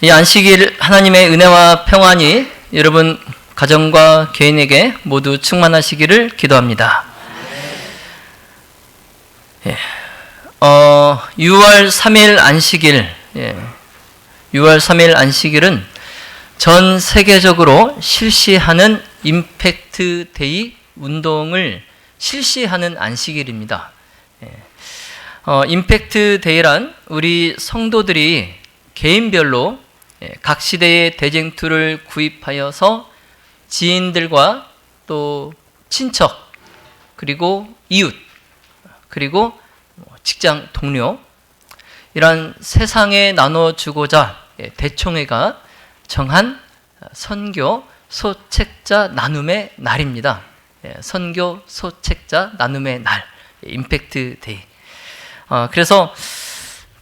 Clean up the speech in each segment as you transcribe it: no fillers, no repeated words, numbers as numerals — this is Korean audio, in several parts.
이 안식일 하나님의 은혜와 평안이 여러분 가정과 개인에게 모두 충만하시기를 기도합니다. 6월 3일 안식일, 6월 3일 안식일은 전 세계적으로 실시하는 임팩트 데이 운동을 실시하는 안식일입니다. 임팩트 데이란 우리 성도들이 개인별로 각 시대의 대쟁투를 구입하여서 지인들과 또 친척, 그리고 이웃, 그리고 직장 동료, 이런 세상에 나눠주고자 대총회가 정한 선교 소책자 나눔의 날입니다. 선교 소책자 나눔의 날, 임팩트 데이. 그래서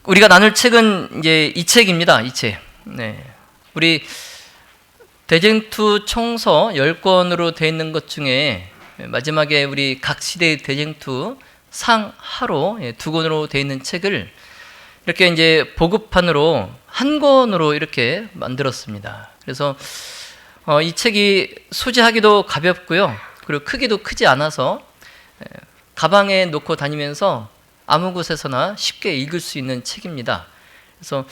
우리가 나눌 책은 이제 이 책입니다. 이 책. 우리 대쟁투 총서 10권으로 되어 있는 것 중에 마지막에 우리 각 시대의 대쟁투 상하로 2권으로 되어 있는 책을 이렇게 이제 보급판으로 한 권으로 이렇게 만들었습니다. 그래서 이 책이 소지하기도 가볍고요. 그리고 크기도 크지 않아서 가방에 놓고 다니면서 아무 곳에서나 쉽게 읽을 수 있는 책입니다. 그래서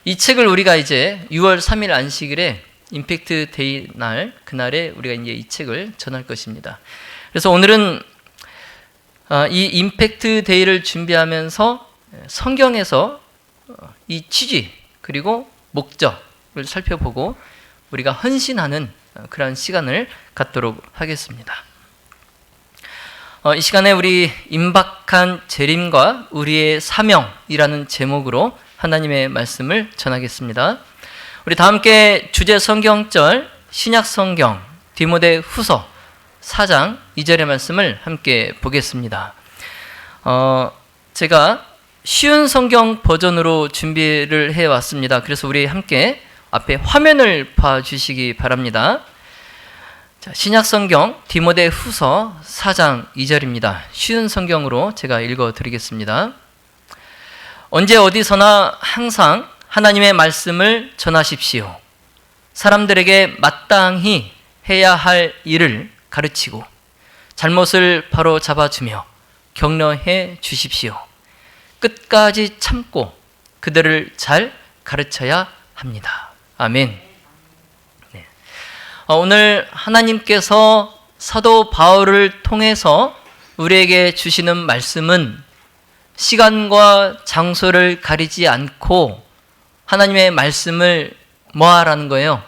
이 책을 우리가 이제 6월 3일 안식일에 임팩트 데이 날, 그날에 우리가 이제 이 책을 전할 것입니다. 그래서 오늘은 이 임팩트 데이를 준비하면서 성경에서 이 취지 그리고 목적을 살펴보고 우리가 헌신하는 그런 시간을 갖도록 하겠습니다. 이 시간에 우리 임박한 재림과 우리의 사명이라는 제목으로 하나님의 말씀을 전하겠습니다. 우리 다 함께 주제 성경절 신약 성경 디모데 후서 4장 2절의 말씀을 함께 보겠습니다. 제가 쉬운 성경 버전으로 준비를 해왔습니다. 그래서 우리 함께 앞에 화면을 봐주시기 바랍니다. 자, 신약 성경 디모데 후서 4장 2절입니다. 쉬운 성경으로 제가 읽어드리겠습니다. 언제 어디서나 항상 하나님의 말씀을 전하십시오. 사람들에게 마땅히 해야 할 일을 가르치고 잘못을 바로 잡아주며 격려해 주십시오. 끝까지 참고 그들을 잘 가르쳐야 합니다. 아멘. 오늘 하나님께서 사도 바울을 통해서 우리에게 주시는 말씀은 시간과 장소를 가리지 않고 하나님의 말씀을 뭐 하라는 거예요?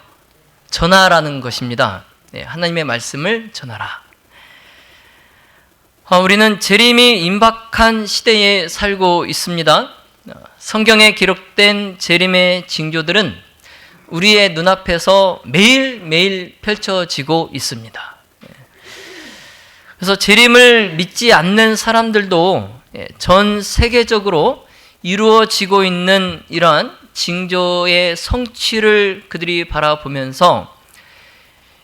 전하라는 것입니다. 하나님의 말씀을 전하라. 우리는 재림이 임박한 시대에 살고 있습니다. 성경에 기록된 재림의 징조들은 우리의 눈앞에서 매일매일 펼쳐지고 있습니다. 그래서 재림을 믿지 않는 사람들도 전 세계적으로 이루어지고 있는 이러한 징조의 성취를 그들이 바라보면서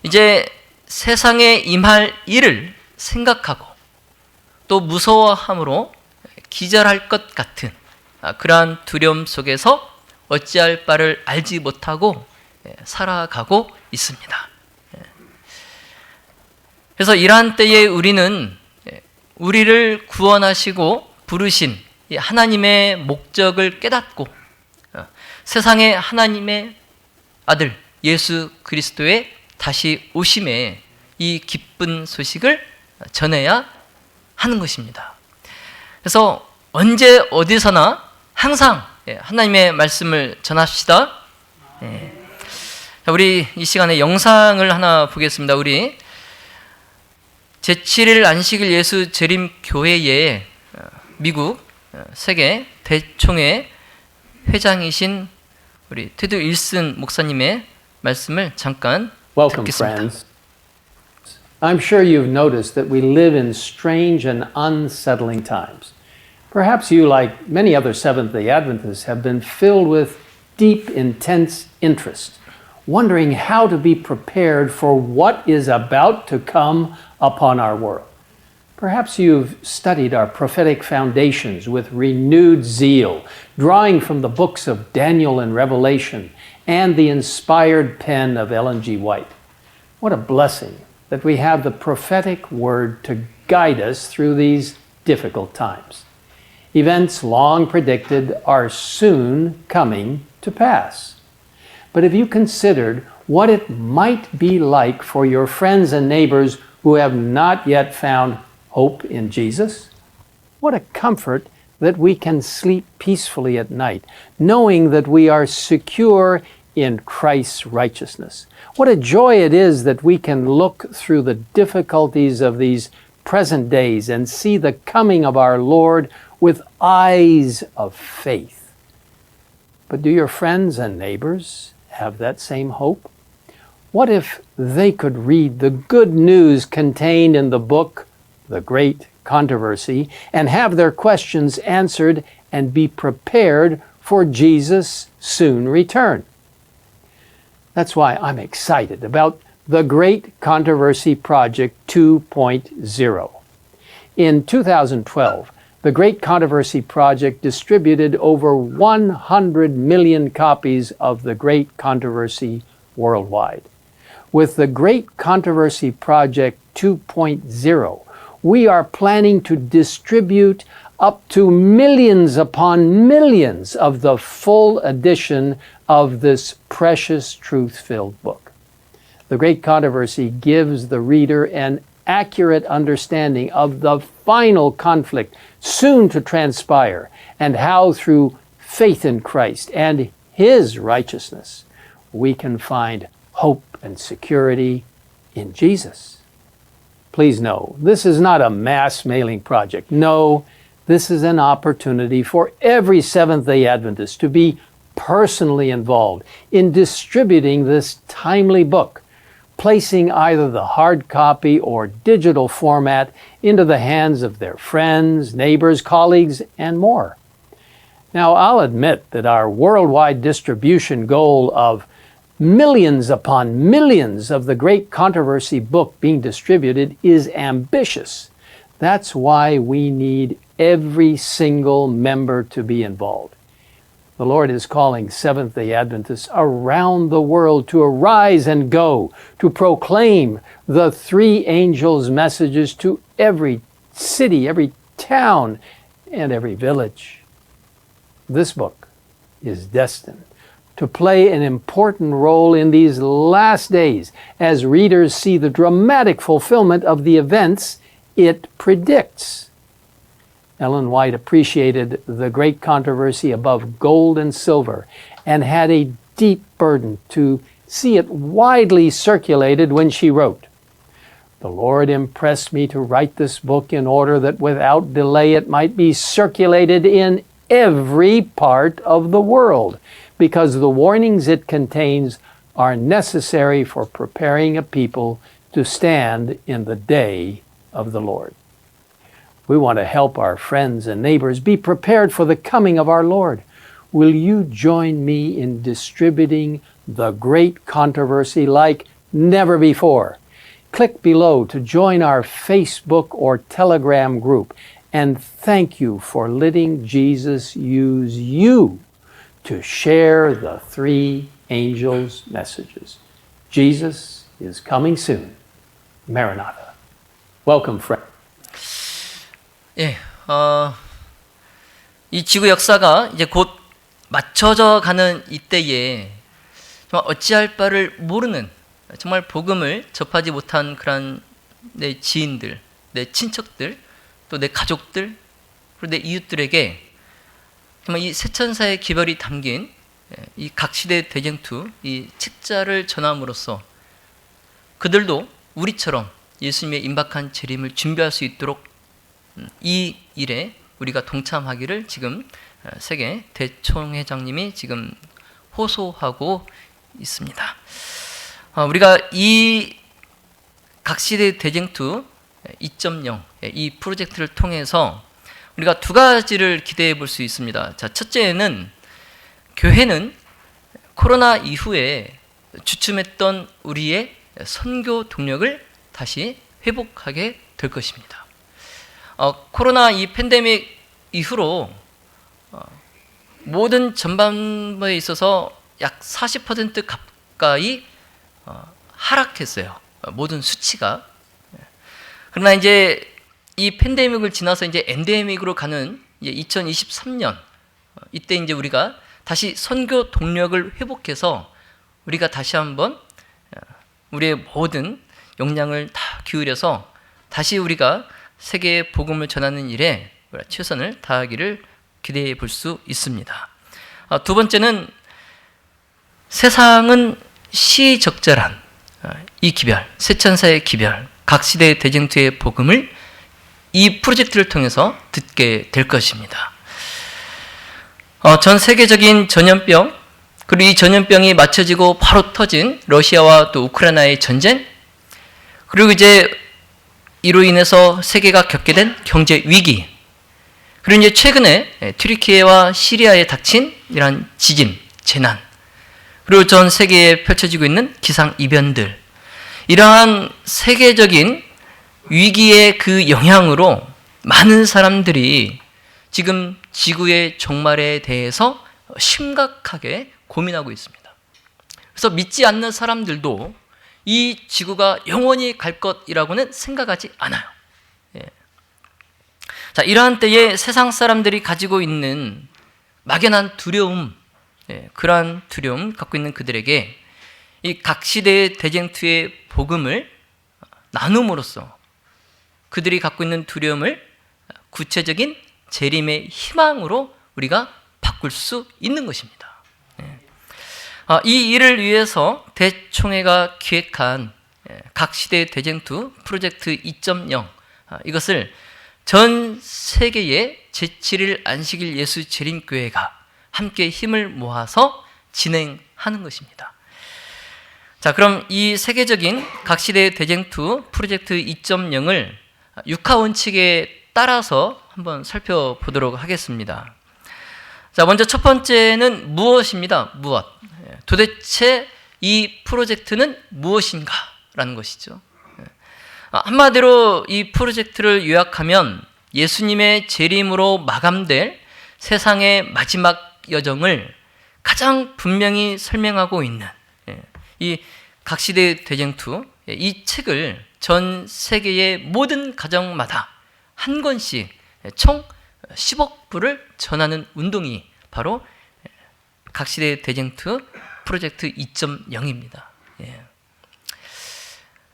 이제 세상에 임할 일을 생각하고 또 무서워함으로 기절할 것 같은 그러한 두려움 속에서 어찌할 바를 알지 못하고 살아가고 있습니다. 그래서 이러한 때에 우리는 우리를 구원하시고 부르신 하나님의 목적을 깨닫고 세상에 하나님의 아들 예수 그리스도의 다시 오심의 이 기쁜 소식을 전해야 하는 것입니다. 그래서 언제 어디서나 항상 하나님의 말씀을 전합시다. 우리 이 시간에 영상을 하나 보겠습니다. 우리 제7일 안식일 예수 재림 교회의 미국 세계 대총회 회장이신 우리 테드 윌슨 목사님의 말씀을 잠깐 Welcome, 듣겠습니다. friends. I'm sure you've noticed that we live in strange and unsettling times. Perhaps you, like many other Seventh-day Adventists, have been filled with deep, intense interest, wondering how to be prepared for what is about to come upon our world. Perhaps you've studied our prophetic foundations with renewed zeal, drawing from the books of Daniel and Revelation and the inspired pen of Ellen G. White. What a blessing that we have the prophetic word to guide us through these difficult times. Events long predicted are soon coming to pass. But have you considered what it might be like for your friends and neighbors who have not yet found hope in Jesus? What a comfort that we can sleep peacefully at night, knowing that we are secure in Christ's righteousness. What a joy it is that we can look through the difficulties of these present days and see the coming of our Lord with eyes of faith. But do your friends and neighbors have that same hope? What if they could read the good news contained in the book, The Great Controversy, and have their questions answered and be prepared for Jesus' soon return? That's why I'm excited about the Great Controversy Project 2.0. In 2012, the Great Controversy Project distributed over 100 million copies of The Great Controversy worldwide. With the Great Controversy Project 2.0, we are planning to distribute up to millions upon millions of the full edition of this precious truth-filled book. The Great Controversy gives the reader an accurate understanding of the final conflict soon to transpire and how through faith in Christ and His righteousness we can find hope and security in Jesus. Please know, this is not a mass mailing project. No, this is an opportunity for every Seventh-day Adventist to be personally involved in distributing this timely book, placing either the hard copy or digital format into the hands of their friends, neighbors, colleagues, and more. Now, I'll admit that our worldwide distribution goal of millions upon millions of the Great Controversy book being distributed is ambitious. That's why we need every single member to be involved. The Lord is calling Seventh-day Adventists around the world to arise and go, to proclaim the three angels' messages to every city, every town, and every village. This book is destined to play an important role in these last days as readers see the dramatic fulfillment of the events it predicts. Ellen White appreciated the Great Controversy above gold and silver and had a deep burden to see it widely circulated when she wrote, "The Lord impressed me to write this book in order that without delay it might be circulated in every part of the world, because the warnings it contains are necessary for preparing a people to stand in the day of the Lord." We want to help our friends and neighbors be prepared for the coming of our Lord. Will you join me in distributing the Great Controversy like never before? Click below to join our Facebook or Telegram group, and thank you for letting Jesus use you to share the three angels' messages. Jesus is coming soon. Maranatha. Welcome, friend. 예, 이 지구 역사가 이제 곧 맞춰져 가는 이때에 정말 어찌할 바를 모르는, 정말 복음을 접하지 못한 그런 내 지인들, 내 친척들, 또 내 가족들, 그리고 내 이웃들에게 정말 이 세천사의 기별이 담긴 이 각시대 대쟁투, 이 책자를 전함으로써 그들도 우리처럼 예수님의 임박한 재림을 준비할 수 있도록 이 일에 우리가 동참하기를 지금 세계 대총회장님이 지금 호소하고 있습니다. 우리가 이 각시대 대쟁투 2.0 이 프로젝트를 통해서 우리가 두 가지를 기대해 볼 수 있습니다. 자, 첫째는 교회는 코로나 이후에 주춤했던 우리의 선교 동력을 다시 회복하게 될 것입니다. 코로나 이 팬데믹 이후로 모든 전반부에 있어서 약 40% 가까이 하락했어요. 모든 수치가. 그러나 이제 이 팬데믹을 지나서 이제 엔데믹으로 가는 이제 2023년 이때 이제 우리가 다시 선교 동력을 회복해서 우리가 다시 한번 우리의 모든 역량을 다 기울여서 다시 우리가 세계에 복음을 전하는 일에 최선을 다하기를 기대해 볼 수 있습니다. 두 번째는 세상은 시적절한 이 기별, 세천사의 기별, 각 시대의 대쟁투의 복음을 이 프로젝트를 통해서 듣게 될 것입니다. 전 세계적인 전염병, 그리고 이 전염병이 맞춰지고 바로 터진 러시아와 또 우크라이나의 전쟁, 그리고 이제 이로 인해서 세계가 겪게 된 경제 위기, 그리고 이제 최근에 튀르키예와 시리아에 닥친 이러한 지진, 재난, 그리고 전 세계에 펼쳐지고 있는 기상 이변들, 이러한 세계적인 위기의 그 영향으로 많은 사람들이 지금 지구의 종말에 대해서 심각하게 고민하고 있습니다. 그래서 믿지 않는 사람들도 이 지구가 영원히 갈 것이라고는 생각하지 않아요. 자, 이러한 때에 세상 사람들이 가지고 있는 막연한 두려움, 그러한 두려움 갖고 있는 그들에게 이 각 시대의 대쟁투의 복음을 나눔으로써 그들이 갖고 있는 두려움을 구체적인 재림의 희망으로 우리가 바꿀 수 있는 것입니다. 이 일을 위해서 대총회가 기획한 각 시대의 대쟁투 프로젝트 2.0, 이것을 전 세계의 제7일 안식일 예수 재림교회가 함께 힘을 모아서 진행하는 것입니다. 자, 그럼 이 세계적인 각 시대의 대쟁투 프로젝트 2.0을 육하 원칙에 따라서 한번 살펴보도록 하겠습니다. 자, 먼저 첫 번째는 무엇입니다. 무엇? 도대체 이 프로젝트는 무엇인가라는 것이죠. 한마디로 이 프로젝트를 요약하면 예수님의 재림으로 마감될 세상의 마지막 여정을 가장 분명히 설명하고 있는 이 각시대 대쟁투, 이 책을 전 세계의 모든 가정마다 한 권씩 총 10억 부를 전하는 운동이 바로 각시대 대쟁투 프로젝트 2.0입니다.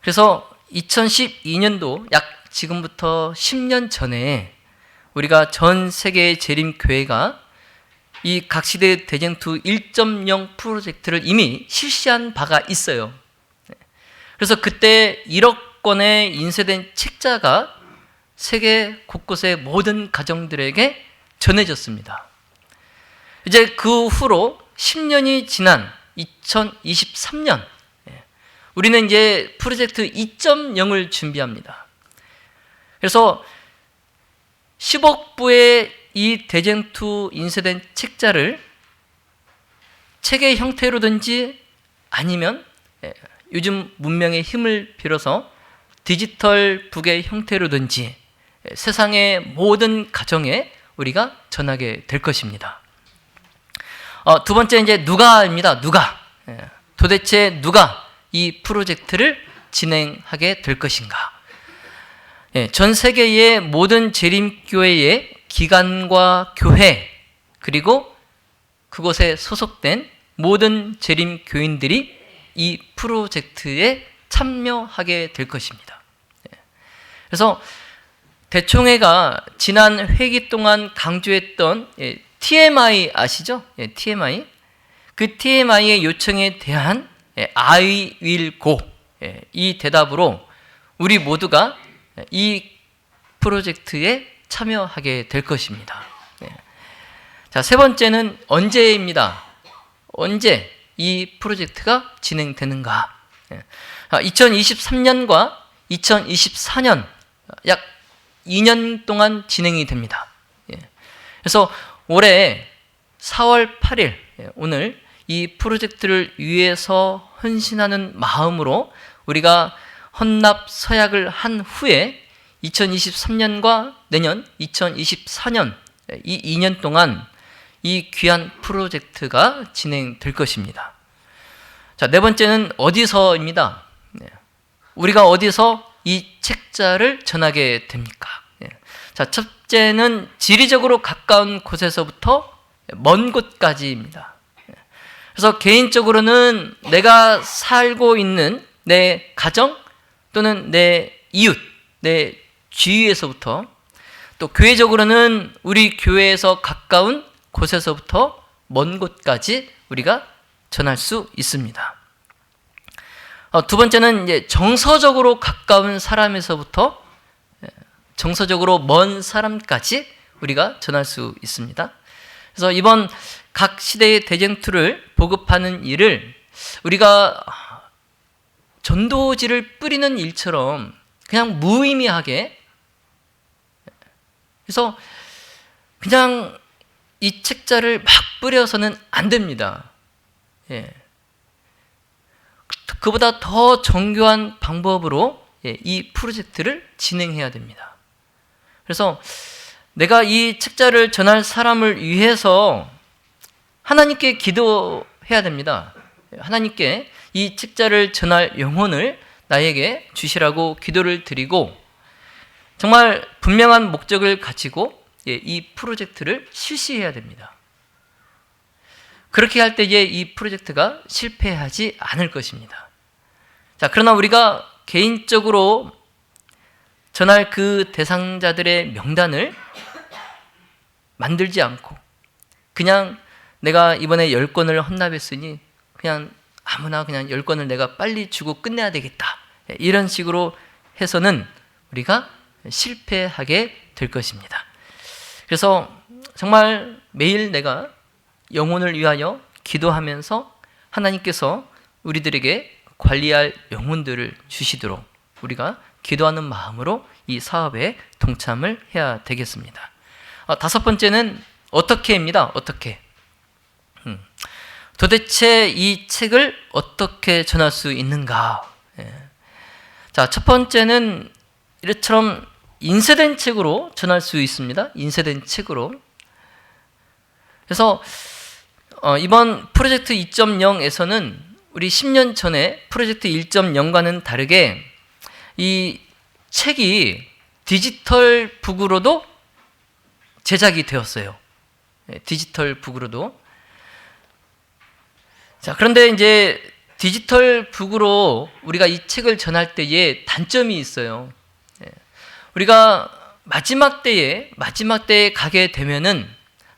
그래서 2012년도 약 지금부터 10년 전에 우리가 전 세계의 재림교회가 이 각시대 대쟁투 1.0 프로젝트를 이미 실시한 바가 있어요. 그래서 그때 1억 권의 인쇄된 책자가 세계 곳곳의 모든 가정들에게 전해졌습니다. 이제 그 후로 10년이 지난 2023년 우리는 이제 프로젝트 2.0을 준비합니다. 그래서 10억 부의 이 대쟁투 인쇄된 책자를 책의 형태로든지 아니면 요즘 문명의 힘을 빌어서 디지털 북의 형태로든지 세상의 모든 가정에 우리가 전하게 될 것입니다. 두 번째 이제 누가입니다. 누가. 도대체 누가 이 프로젝트를 진행하게 될 것인가? 전 세계의 모든 재림교회의 기관과 교회 그리고 그곳에 소속된 모든 재림교인들이 이 프로젝트에 참여하게 될 것입니다. 그래서 대총회가 지난 회기 동안 강조했던 TMI 아시죠? TMI. 그 TMI의 요청에 대한 I will go 이 대답으로 우리 모두가 이 프로젝트에 참여하게 될 것입니다. 자, 세 번째는 언제입니다. 언제 이 프로젝트가 진행되는가? 2023년과 2024년 약 2년 동안 진행이 됩니다. 그래서 올해 4월 8일 오늘 이 프로젝트를 위해서 헌신하는 마음으로 우리가 헌납 서약을 한 후에 2023년과 내년 2024년 이 2년 동안 이 귀한 프로젝트가 진행될 것입니다. 자, 네 번째는 어디서입니다. 우리가 어디서 이 책자를 전하게 됩니까? 자, 첫째는 지리적으로 가까운 곳에서부터 먼 곳까지입니다. 그래서 개인적으로는 내가 살고 있는 내 가정 또는 내 이웃, 내 주위에서부터, 또 교회적으로는 우리 교회에서 가까운 곳에서부터 먼 곳까지 우리가 전할 수 있습니다. 두 번째는 이제 정서적으로 가까운 사람에서부터 정서적으로 먼 사람까지 우리가 전할 수 있습니다. 그래서 이번 각 시대의 대쟁투를 보급하는 일을 우리가 전도지를 뿌리는 일처럼 그냥 무의미하게, 그래서 그냥 이 책자를 막 뿌려서는 안 됩니다. 그보다 더 정교한 방법으로 이 프로젝트를 진행해야 됩니다. 그래서 내가 이 책자를 전할 사람을 위해서 하나님께 기도해야 됩니다. 하나님께 이 책자를 전할 영혼을 나에게 주시라고 기도를 드리고 정말 분명한 목적을 가지고 이 프로젝트를 실시해야 됩니다. 그렇게 할 때에 이 프로젝트가 실패하지 않을 것입니다. 자, 그러나 우리가 개인적으로 전할 그 대상자들의 명단을 만들지 않고 그냥 내가 이번에 10권을 헌납했으니 그냥 아무나 그냥 10권을 내가 빨리 주고 끝내야 되겠다, 이런 식으로 해서는 우리가 실패하게 될 것입니다. 그래서 정말 매일 내가 영혼을 위하여 기도하면서 하나님께서 우리들에게 관리할 영혼들을 주시도록 우리가 기도하는 마음으로 이 사업에 동참을 해야 되겠습니다. 다섯 번째는 어떻게입니다. 어떻게? 도대체 이 책을 어떻게 전할 수 있는가? 자, 첫 번째는 이처럼 인쇄된 책으로 전할 수 있습니다. 인쇄된 책으로. 그래서 이번 프로젝트 2.0에서는 우리 10년 전에 프로젝트 1.0과는 다르게 이 책이 디지털 북으로도 제작이 되었어요. 디지털 북으로도. 자, 그런데 이제 디지털 북으로 우리가 이 책을 전할 때에 단점이 있어요. 우리가 마지막 때에 가게 되면은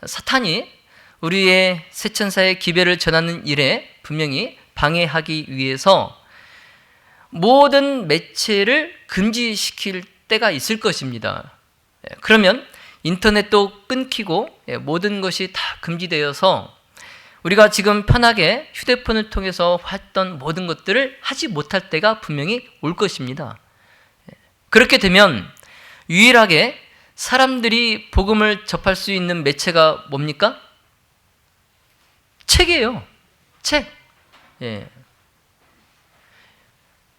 사탄이 우리의 새천사의 기별을 전하는 일에 분명히 방해하기 위해서 모든 매체를 금지시킬 때가 있을 것입니다. 그러면 인터넷도 끊기고 모든 것이 다 금지되어서 우리가 지금 편하게 휴대폰을 통해서 했던 모든 것들을 하지 못할 때가 분명히 올 것입니다. 그렇게 되면 유일하게 사람들이 복음을 접할 수 있는 매체가 뭡니까? 책이에요. 책.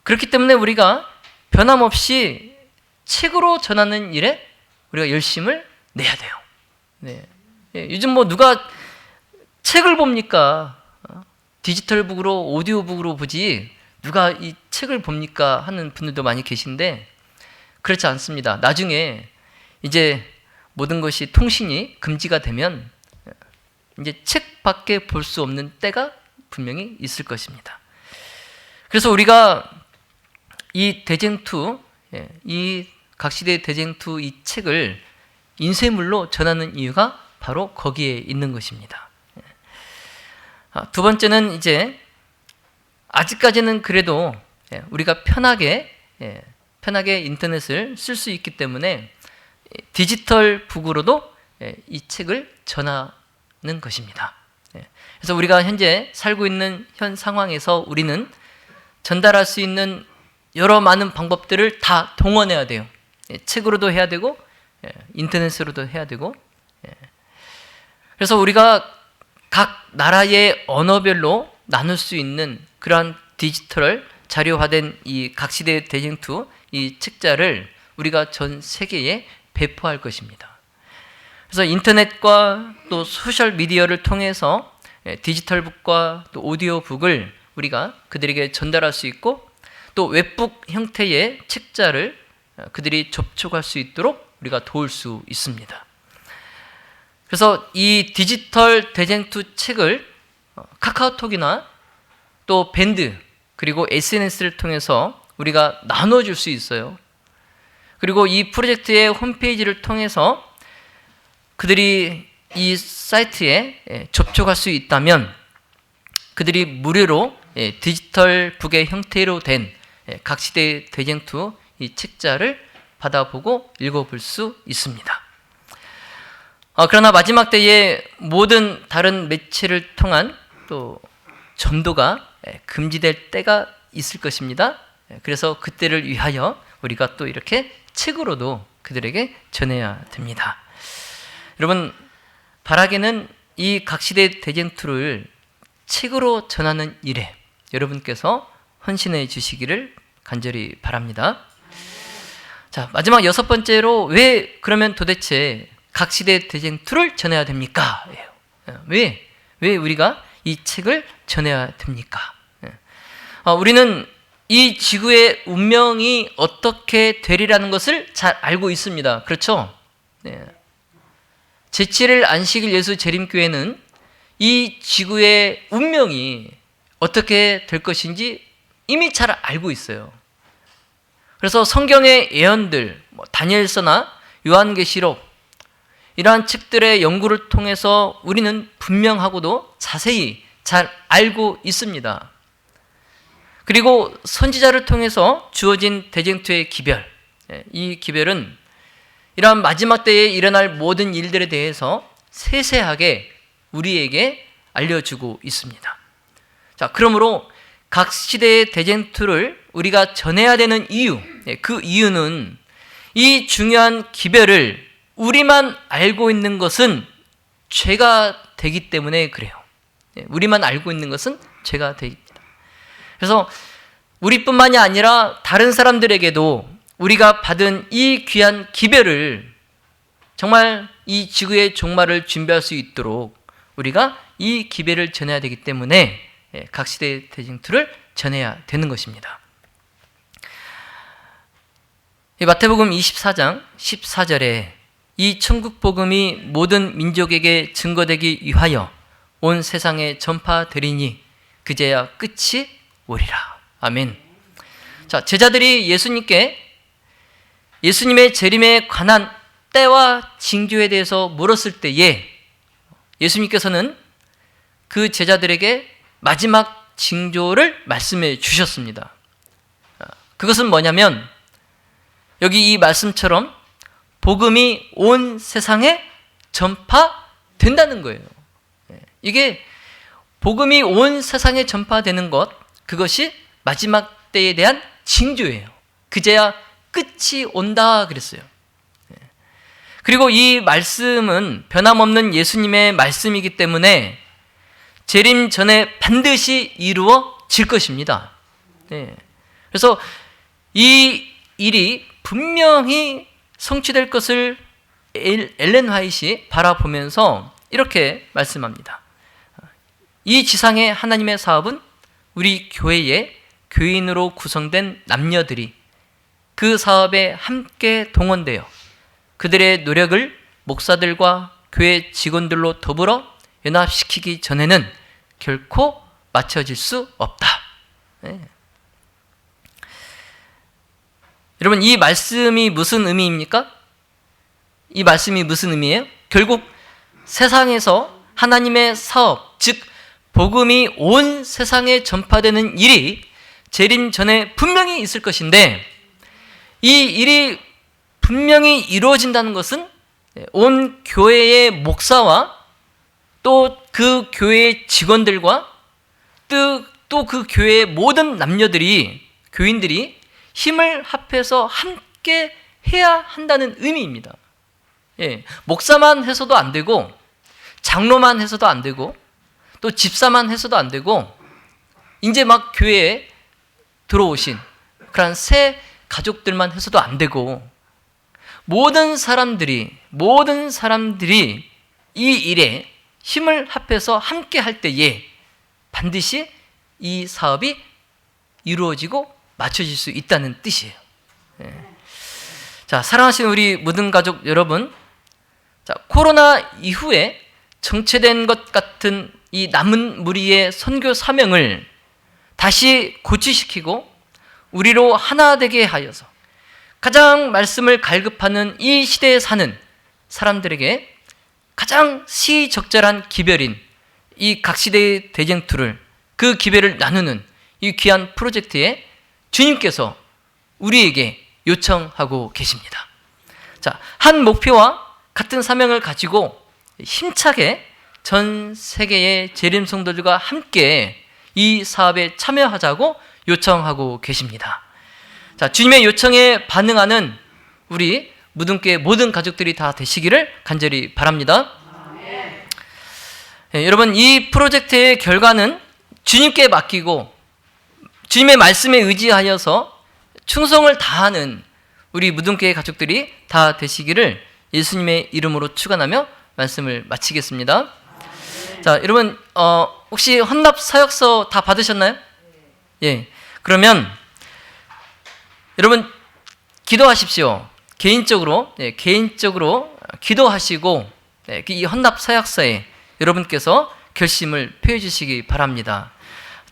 그렇기 때문에 우리가 변함없이 책으로 전하는 일에 우리가 열심을 내야 돼요. 요즘 뭐 누가 책을 봅니까? 디지털북으로, 오디오북으로 보지 누가 이 책을 봅니까? 하는 분들도 많이 계신데 그렇지 않습니다. 나중에 이제 모든 것이 통신이 금지가 되면 이제 책밖에 볼 수 없는 때가 분명히 있을 것입니다. 그래서 우리가 이 대쟁투, 이 각시대 대쟁투 이 책을 인쇄물로 전하는 이유가 바로 거기에 있는 것입니다. 두 번째는 이제 아직까지는 그래도 우리가 편하게 인터넷을 쓸 수 있기 때문에 디지털 북으로도 이 책을 전하는 것입니다. 그래서 우리가 현재 살고 있는 현 상황에서 우리는 전달할 수 있는 여러 많은 방법들을 다 동원해야 돼요. 책으로도 해야 되고 인터넷으로도 해야 되고. 그래서 우리가 각 나라의 언어별로 나눌 수 있는 그러한 디지털 자료화된 이 각시대 대쟁투 이 책자를 우리가 전 세계에 배포할 것입니다. 그래서 인터넷과 또 소셜 미디어를 통해서 디지털북과 또 오디오북을 우리가 그들에게 전달할 수 있고, 또 웹북 형태의 책자를 그들이 접촉할 수 있도록 우리가 도울 수 있습니다. 그래서 이 디지털 대쟁투 책을 카카오톡이나 또 밴드 그리고 SNS를 통해서 우리가 나눠줄 수 있어요. 그리고 이 프로젝트의 홈페이지를 통해서 그들이 이 사이트에 접촉할 수 있다면 그들이 무료로 디지털 북의 형태로 된 각시대 대쟁투 이 책자를 받아보고 읽어볼 수 있습니다. 그러나 마지막 때에 모든 다른 매체를 통한 또 전도가 금지될 때가 있을 것입니다. 그래서 그때를 위하여 우리가 또 이렇게 책으로도 그들에게 전해야 됩니다. 여러분, 바라기는 이 각시대 대쟁투를 책으로 전하는 일에 여러분께서 헌신해 주시기를 간절히 바랍니다. 자, 마지막 6번째로 왜 그러면 도대체 각시대 대쟁투를 전해야 됩니까? 왜 우리가 이 책을 전해야 됩니까? 우리는 이 지구의 운명이 어떻게 되리라는 것을 잘 알고 있습니다. 그렇죠? 제7일 안식일 예수 재림교회는 이 지구의 운명이 어떻게 될 것인지 이미 잘 알고 있어요. 그래서 성경의 예언들, 다니엘서나 요한계시록 이러한 책들의 연구를 통해서 우리는 분명하고도 자세히 잘 알고 있습니다. 그리고 선지자를 통해서 주어진 대쟁투의 기별, 이 기별은 이러한 마지막 때에 일어날 모든 일들에 대해서 세세하게 우리에게 알려주고 있습니다. 자, 그러므로 각 시대의 대쟁투를 우리가 전해야 되는 이유, 그 이유는 이 중요한 기별을 우리만 알고 있는 것은 죄가 되기 때문에 그래요. 우리만 알고 있는 것은 죄가 됩니다. 그래서 우리뿐만이 아니라 다른 사람들에게도 우리가 받은 이 귀한 기별을 정말 이 지구의 종말을 준비할 수 있도록 우리가 이 기별을 전해야 되기 때문에 각 시대의 대쟁투를 전해야 되는 것입니다. 마태복음 24장 14절에 이 천국 복음이 모든 민족에게 증거되기 위하여 온 세상에 전파되리니 그제야 끝이 오리라. 아멘. 자, 제자들이 예수님의 재림에 관한 때와 징조에 대해서 물었을 때에 예수님께서는 그 제자들에게 마지막 징조를 말씀해 주셨습니다. 그것은 뭐냐면 여기 이 말씀처럼 복음이 온 세상에 전파된다는 거예요. 이게 복음이 온 세상에 전파되는 것, 그것이 마지막 때에 대한 징조예요. 그제야 끝이 온다 그랬어요. 그리고 이 말씀은 변함없는 예수님의 말씀이기 때문에 재림 전에 반드시 이루어질 것입니다. 그래서 이 일이 분명히 성취될 것을 엘렌 화이트이 바라보면서 이렇게 말씀합니다. 이 지상의 하나님의 사업은 우리 교회의 교인으로 구성된 남녀들이 그 사업에 함께 동원되어 그들의 노력을 목사들과 교회 직원들로 더불어 연합시키기 전에는 결코 맞춰질 수 없다. 여러분, 이 말씀이 무슨 의미입니까? 이 말씀이 무슨 의미예요? 결국 세상에서 하나님의 사업, 즉 복음이 온 세상에 전파되는 일이 재림 전에 분명히 있을 것인데, 이 일이 분명히 이루어진다는 것은 온 교회의 목사와 또 그 교회의 직원들과 또 그 교회의 모든 남녀들이, 교인들이 힘을 합해서 함께 해야 한다는 의미입니다. 목사만 해서도 안 되고, 장로만 해서도 안 되고, 또 집사만 해서도 안 되고, 이제 막 교회에 들어오신 그런 새 가족들만 해서도 안 되고, 모든 사람들이 이 일에 힘을 합해서 함께 할 때에 반드시 이 사업이 이루어지고 맞춰질 수 있다는 뜻이에요. 자, 사랑하시는 우리 무등 가족 여러분, 자, 코로나 이후에 정체된 것 같은 이 남은 무리의 선교 사명을 다시 고취시키고 우리로 하나 되게 하여서 가장 말씀을 갈급하는 이 시대에 사는 사람들에게 가장 시적절한 기별인 이 각시대의 대쟁투를, 그 기별을 나누는 이 귀한 프로젝트에 주님께서 우리에게 요청하고 계십니다. 자, 한 목표와 같은 사명을 가지고 힘차게 전 세계의 재림 성도들과 함께 이 사업에 참여하자고 요청하고 계십니다. 자, 주님의 요청에 반응하는 우리 무등교회 모든 가족들이 다 되시기를 간절히 바랍니다. 여러분, 이 프로젝트의 결과는 주님께 맡기고 주님의 말씀에 의지하여서 충성을 다하는 우리 무등교회 가족들이 다 되시기를 예수님의 이름으로 축원하며 말씀을 마치겠습니다. 자, 여러분, 혹시 헌납 사역서 다 받으셨나요? 예. 그러면 여러분 기도하십시오. 개인적으로 기도하시고 이 헌납 사역서에 여러분께서 결심을 표해 주시기 바랍니다.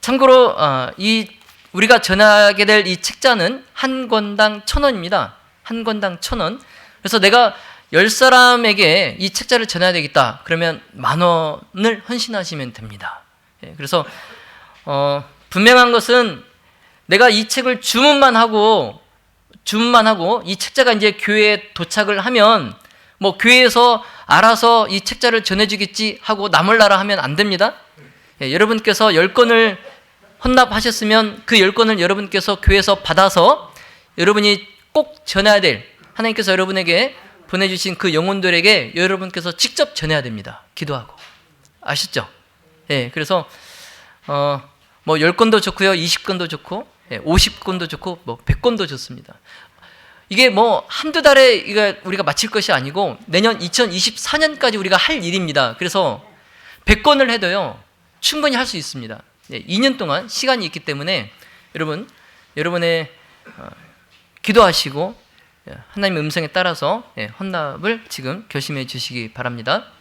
참고로 이 우리가 전하게 될 이 책자는 한 권당 1,000원입니다. 한 권당 1,000원. 그래서 내가 10사람에게 이 책자를 전해야 되겠다. 그러면 10,000원을 헌신하시면 됩니다. 그래서 분명한 것은 내가 이 책을 주문만 하고 이 책자가 이제 교회에 도착을 하면 뭐 교회에서 알아서 이 책자를 전해주겠지 하고 나몰라라 하면 안 됩니다. 여러분께서 10권을 헌납하셨으면 그 10권을 여러분께서 교회에서 받아서 여러분이 꼭 전해야 될, 하나님께서 여러분에게 보내주신 그 영혼들에게 여러분께서 직접 전해야 됩니다. 기도하고. 아시죠? 그래서 뭐 10권도 좋고요, 20권도 좋고, 50권도 좋고, 뭐 100권도 좋습니다. 이게 뭐 한두 달에 이거 우리가 마칠 것이 아니고 내년 2024년까지 우리가 할 일입니다. 그래서 100권을 해도요 충분히 할 수 있습니다. 2년 동안 시간이 있기 때문에 여러분의 기도하시고 하나님의 음성에 따라서 헌납을 지금 결심해 주시기 바랍니다.